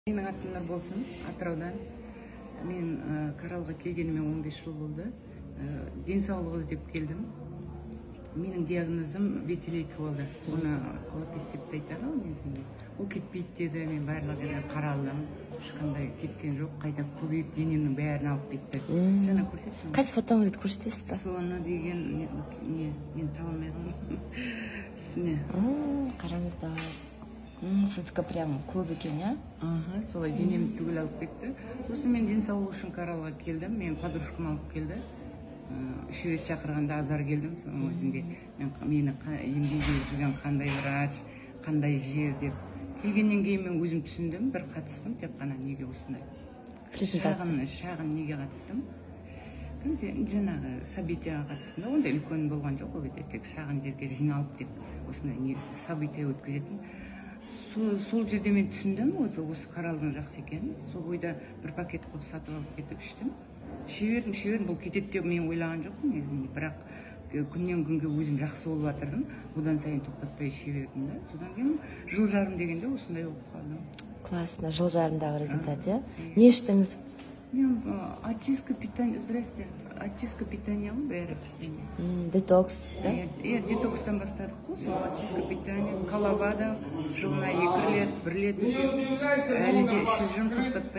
Менің атымдар болсын, Атыраудан. Мен Қаралға келгеніме 15 жыл болды. Денсаулық іздеп келдім. Менің диагнозым ветилейкі болды. Оны лапес деп айтады ғой негізінде. Ол кетпейді деді, мен барлық жерге қаралдым. Ешқандай кеткен жоқ, қайта көбейіп денемнің бәрін алып кетті. Жаңа көрсеттім. Қайсы фотоңызды көрсетесіз ба? Соны деген не, мен таба алмай қалдым. Сіне. Қараңыздар. Сіздікі прям көп екен, я? Аха, солай денем түгел алып кетті. Осы мен денсаулық үшін Қаралға келдім. Мен подружкам алып келді. 3 рет шақырғанда азар келдім. Соның өзінде мені емдеуге жүрген қандай врач, қандай жер деп. Келгеннен кейін мен өзім түсіндім, бір қатыстым, тек қана неге осындай. Шағын неге қатыстым. Жаңағы событияға қатыстым да, ондай үлкен болған жоқ, ол кезде тек шағын жерге жиналып тек осындай негізі события өткізетін. Сол жерде мен түсіндім, осы Қаралдың жақсы екенін. Сол бойда бір пакет қылып сатып алып кетіп іштім. Шевердім, бұл кетеді деп мен ойлаған жоқпын негізінде, бірақ күннен күнге өзім жақсы болып жатырдым. Одан сайын тоқтатпай шевердім да. Содан кейін жыл жарым дегенде осындай болып қалдым. Классно, жыл жарымдағы результат, я? Не іштіңіз? Мен очистка питания, здрасте, очистка питания бәрі біздің. Детокс, да? Детокстан бастадық қой, сол очистка питания, Калавада, жылына 2 рет, 1 рет, әлі де ішіп жүрмін тоқтатпай.